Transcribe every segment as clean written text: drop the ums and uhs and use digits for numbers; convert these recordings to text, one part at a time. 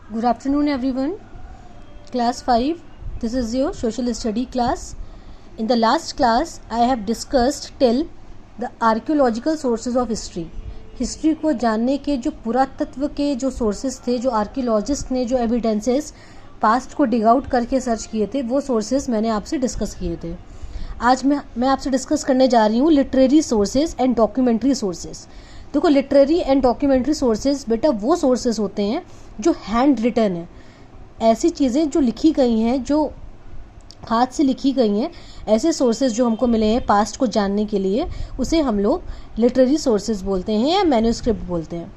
Good afternoon, everyone. Class 5. This is your social study class. In the last class, I have discussed till the archaeological sources of history. History को जानने के जो पुरातत्व के जो sources थे, जो आर्कियोलॉजिस्ट ने जो एविडेंसेस पास्ट को डिग आउट करके सर्च किए थे, वो सोर्सेज मैंने आपसे डिस्कस किए थे. आज मैं आपसे डिस्कस करने जा रही हूँ literary sources and documentary sources. देखो, लिटरेरी एंड डॉक्यूमेंट्री सोर्सेज बेटा वो सोर्सेज होते हैं जो हैंड रिटन है. ऐसी चीज़ें जो लिखी गई हैं, जो हाथ से लिखी गई हैं, ऐसे सोर्सेज जो हमको मिले हैं पास्ट को जानने के लिए, उसे हम लोग लिटरेरी सोर्सेज बोलते हैं या मैन्यूस्क्रिप्ट बोलते हैं.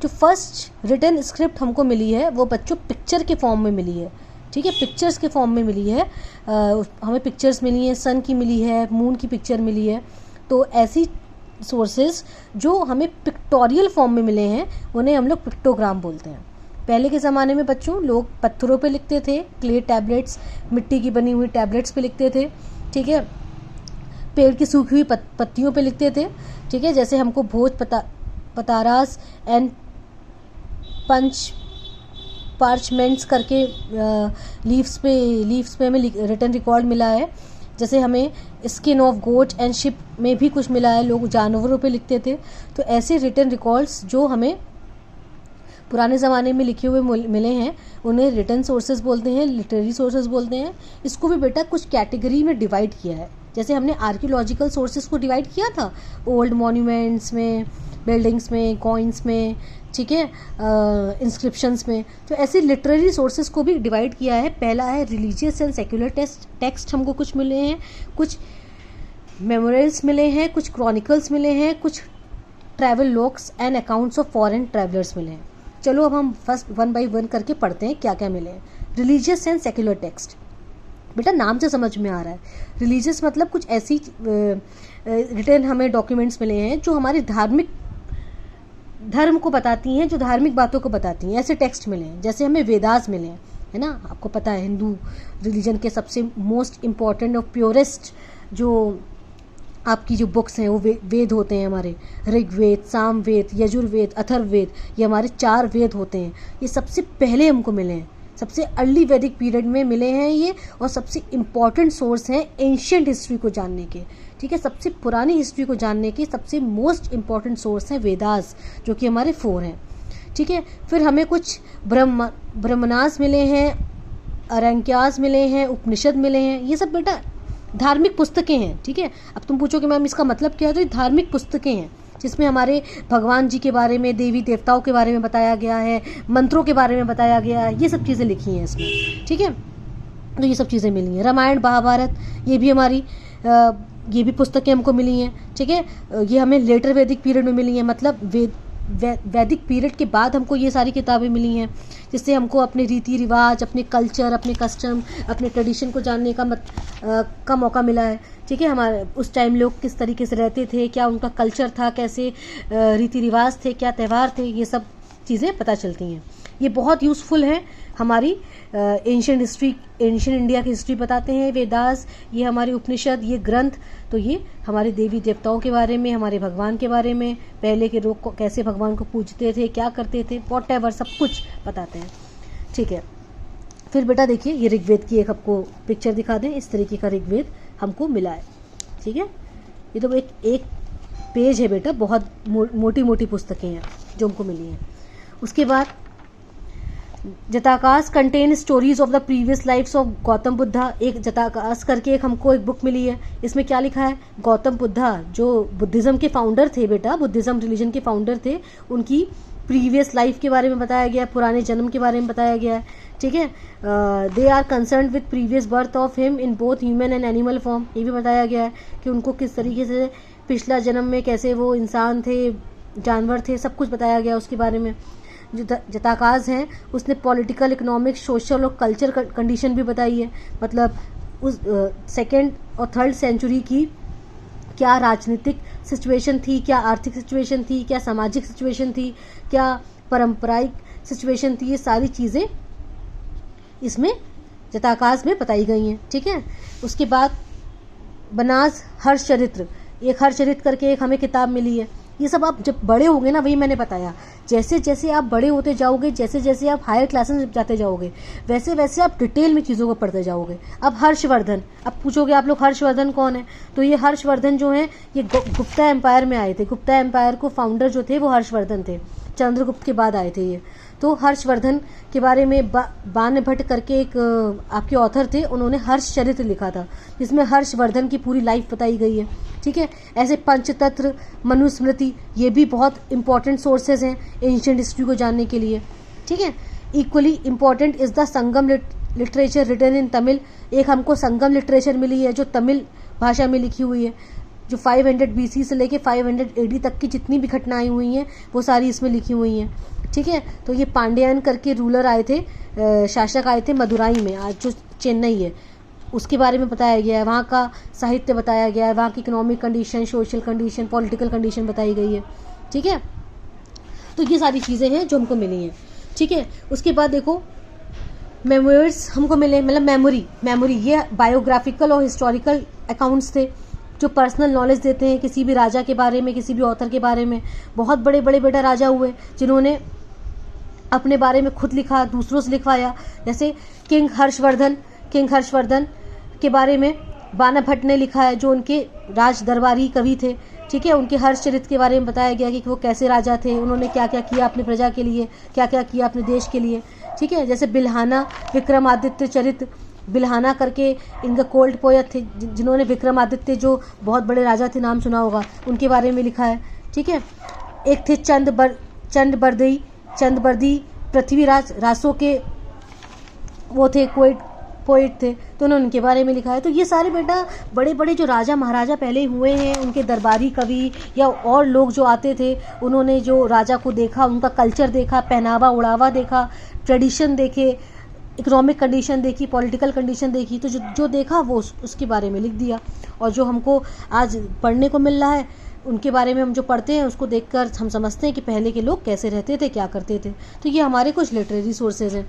जो फर्स्ट रिटन स्क्रिप्ट हमको मिली है वो बच्चों पिक्चर के फॉर्म में मिली है. ठीक है, पिक्चर्स के फॉर्म में मिली है. हमें पिक्चर्स मिली हैं, सन की मिली है, मून की पिक्चर मिली है. तो ऐसी सोर्सेज जो हमें पिक्टोरियल फॉर्म में मिले हैं उन्हें हम लोग पिक्टोग्राम बोलते हैं. पहले के ज़माने में बच्चों लोग पत्थरों पे लिखते थे, क्ले टैबलेट्स, मिट्टी की बनी हुई टैबलेट्स पे लिखते थे. ठीक है, पेड़ की सूखी हुई पत्तियों पे लिखते थे. ठीक है, जैसे हमको भोज पतारास एंड पंच पार्चमेंट्स करके लीव्स पे हमें रिटन रिकॉर्ड मिला है. जैसे हमें skin of goat and sheep में भी कुछ मिला है, लोग जानवरों पे लिखते थे. तो ऐसे रिटन रिकॉर्ड्स जो हमें पुराने ज़माने में लिखे हुए मिले हैं उन्हें रिटन सोर्सेज बोलते हैं, लिटरेरी सोर्सेज बोलते हैं. इसको भी बेटा कुछ कैटेगरी में डिवाइड किया है. जैसे हमने आर्कियोलॉजिकल सोर्सेज को डिवाइड किया था ओल्ड मॉन्यूमेंट्स में, बिल्डिंग्स में, कॉइन्स में, ठीक है, इंस्क्रिप्शंस में. तो ऐसे लिटरेरी सोर्सेज को भी डिवाइड किया है. पहला है रिलीजियस एंड सेक्युलर टेक्स्ट हमको कुछ मिले हैं, कुछ मेमोरियल्स मिले हैं, कुछ क्रॉनिकल्स मिले हैं, कुछ travel logs and accounts of foreign travellers मिले हैं. चलो अब हम फर्स्ट वन बाय वन करके पढ़ते हैं क्या क्या मिले हैं. रिलीजियस एंड सेक्युलर टेक्स्ट, बेटा नाम से समझ में आ रहा है. रिलीजियस मतलब कुछ ऐसी रिटन हमें डॉक्यूमेंट्स मिले हैं जो हमारे धर्म को बताती हैं, जो धार्मिक बातों को बताती हैं. ऐसे टेक्स्ट मिले हैं. जैसे हमें वेदास मिले हैं, है ना. आपको पता है हिंदू रिलीजन के सबसे मोस्ट इम्पॉर्टेंट और प्योरेस्ट जो आपकी जो बुक्स हैं वो वेद होते हैं हमारे. ऋग्वेद, सामवेद, यजुर्वेद, अथर्ववेद, ये हमारे 4 वेद होते हैं. ये सबसे पहले हमको मिले हैं, सबसे अर्ली वैदिक पीरियड में मिले हैं ये, और सबसे इम्पॉर्टेंट सोर्स हैं एंशिएंट हिस्ट्री को जानने के. ठीक है, सबसे पुरानी हिस्ट्री को जानने के सबसे मोस्ट इम्पॉर्टेंट सोर्स हैं वेदास, जो कि हमारे 4 हैं. ठीक है, फिर हमें कुछ ब्रह्मणास मिले हैं, अरंक्यास मिले हैं, उपनिषद मिले हैं. ये सब बेटा धार्मिक पुस्तकें हैं. ठीक है, अब तुम पूछोगे मैम इसका मतलब क्या है, तो ये धार्मिक पुस्तकें हैं जिसमें हमारे भगवान जी के बारे में, देवी देवताओं के बारे में बताया गया है, मंत्रों के बारे में बताया गया है. ये सब चीज़ें लिखी हैं इसमें. ठीक है, तो ये सब चीज़ें मिली हैं. रामायण, महाभारत, ये भी हमारी ये भी पुस्तकें हमको मिली हैं. ठीक है, ये हमें लेटर वैदिक पीरियड में मिली हैं, मतलब वैदिक पीरियड के बाद हमको ये सारी किताबें मिली हैं, जिससे हमको अपने रीति रिवाज, अपने कल्चर, अपने कस्टम, अपने ट्रेडिशन को जानने का मौका मिला है. ठीक है, हमारे उस टाइम लोग किस तरीके से रहते थे, क्या उनका कल्चर था, कैसे रीति रिवाज थे, क्या त्यौहार थे, ये सब चीज़ें पता चलती हैं. ये बहुत यूज़फुल है हमारी एंशिएंट हिस्ट्री, एंशिएंट इंडिया की हिस्ट्री बताते हैं वेदास. ये हमारे उपनिषद, ये ग्रंथ, तो ये हमारे देवी देवताओं के बारे में, हमारे भगवान के बारे में, पहले के लोग कैसे भगवान को पूजते थे, क्या करते थे, वॉटएवर सब कुछ बताते हैं. ठीक है, फिर बेटा देखिए ये ऋग्वेद की एक आपको पिक्चर दिखा दें. इस तरीके का ऋग्वेद हमको मिला है. ठीक है, ये तो एक पेज है बेटा, बहुत मोटी मोटी पुस्तकें हैं जो हमको मिली हैं. उसके बाद Jatakas contain stories of the previous lifes of Gautam Buddha. एक जटाकाश करके एक हमको एक बुक मिली है. इसमें क्या लिखा है, गौतम बुद्धा जो बुद्धिज़्म के फाउंडर थे बेटा, बुद्धिज़्म रिलीजन के फाउंडर थे, उनकी प्रीवियस लाइफ के बारे में बताया गया है, पुराने जन्म के बारे में बताया गया है. ठीक है, they are concern with previous birth of him in both human and animal form. ये भी बताया गया है कि उनको किस तरीके से पिछला जन्म में कैसे वो इंसान थे, जानवर थे, सब कुछ बताया गया उसके बारे में. जो जटाकाश हैं उसने पॉलिटिकल, इकोनॉमिक, सोशल और कल्चर कंडीशन भी बताई है. मतलब उस 2nd और 3rd सेंचुरी की क्या राजनीतिक सिचुएशन थी, क्या आर्थिक सिचुएशन थी, क्या सामाजिक सिचुएशन थी, क्या पारंपरिक सिचुएशन थी, ये सारी चीज़ें इसमें जटाकाश में बताई गई हैं. ठीक है, उसके बाद बनास हर्षचरित्र, एक हर्षचरित्र करके एक हमें किताब मिली है. ये सब आप जब बड़े होंगे ना, वही मैंने बताया जैसे जैसे आप बड़े होते जाओगे, जैसे जैसे आप हायर क्लासेस में जाते जाओगे, वैसे वैसे आप डिटेल में चीज़ों को पढ़ते जाओगे। अब हर्षवर्धन, अब पूछोगे आप लोग हर्षवर्धन कौन है, तो ये हर्षवर्धन जो है ये गुप्ता एम्पायर में आए थे। गुप्ता एम्पायर को फाउंडर जो थे वो हर्षवर्धन थे, चंद्रगुप्त के बाद आए थे ये। तो हर्षवर्धन के बारे में बाण भट्ट करके एक आपके ऑथर थे, उन्होंने हर्षचरित्र लिखा था, जिसमें हर्षवर्धन की पूरी लाइफ बताई गई है। ठीक है, ऐसे पंचतंत्र, मनुस्मृति, ये भी बहुत इंपॉर्टेंट सोर्सेज हैं एंशिएंट हिस्ट्री को जानने के लिए। ठीक है, equally important is the Sangam literature written in Tamil. एक हमको संगम लिटरेचर मिली है जो तमिल भाषा में लिखी हुई है, जो 500 BC से लेके 500 AD तक की जितनी भी घटनाएं हुई हैं वो सारी इसमें लिखी हुई हैं। ठीक है, तो ये पांड्यान करके रूलर आए थे, शासक आए थे मदुराई में, आज जो चेन्नई है, उसके बारे में बताया गया है। वहाँ का साहित्य बताया गया है, वहाँ की economic condition, social condition, political condition बताई गई है। ठीक है, तो ये सारी चीज़ें हैं जो हमको मिली हैं। ठीक है, उसके बाद देखो मेमोइर्स हमको मिले, मतलब मेमोरी ये बायोग्राफिकल और हिस्टोरिकल अकाउंट्स थे जो पर्सनल नॉलेज देते हैं किसी भी राजा के बारे में, किसी भी ऑथर के बारे में। बहुत बड़े बड़े बेटा राजा हुए जिन्होंने अपने बारे में खुद लिखा, दूसरों से लिखवाया। जैसे किंग हर्षवर्धन के बारे में बाण भट्ट ने लिखा है, जो उनके राज दरबारी कवि थे। ठीक है, उनके हर्षचरित्र के बारे में बताया गया कि वो कैसे राजा थे, उन्होंने क्या क्या किया अपनी प्रजा के लिए, क्या क्या किया अपने देश के लिए। ठीक है, जैसे बिल्हाना विक्रमादित्य चरित्र, बिल्हाना करके इनका कोल्ड पोएट थे जिन्होंने विक्रमादित्य जो बहुत बड़े राजा थे, नाम सुना होगा, उनके बारे में लिखा है। ठीक है, एक थे चंदबर्दी पृथ्वीराज रासो के वो थे, पोइट थे, तो उन्होंने उनके बारे में लिखा है। तो ये सारे बेटा बड़े बड़े जो राजा महाराजा पहले हुए हैं, उनके दरबारी कवि या और लोग जो आते थे, उन्होंने जो राजा को देखा, उनका कल्चर देखा, पहनावा उड़ावा देखा, ट्रेडिशन देखे, इकोनॉमिक कंडीशन देखी, पॉलिटिकल कंडीशन देखी, तो जो देखा वो उसके बारे में लिख दिया। और जो हमको आज पढ़ने को मिल रहा है, उनके बारे में हम जो पढ़ते हैं उसको देखकर हम समझते हैं कि पहले के लोग कैसे रहते थे, क्या करते थे। तो ये हमारे कुछ लिटरेरी सोर्सेज हैं।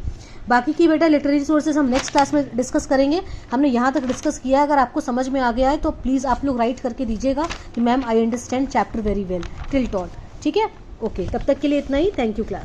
बाकी की बेटा लिटरेरी सोर्सेज हम नेक्स्ट क्लास में डिस्कस करेंगे। हमने यहाँ तक डिस्कस किया है, अगर आपको समझ में आ गया है तो प्लीज़ आप लोग राइट करके दीजिएगा कि ma'am I understand chapter very well till taught. ठीक है, ओके, तब तक के लिए इतना ही। Thank you class.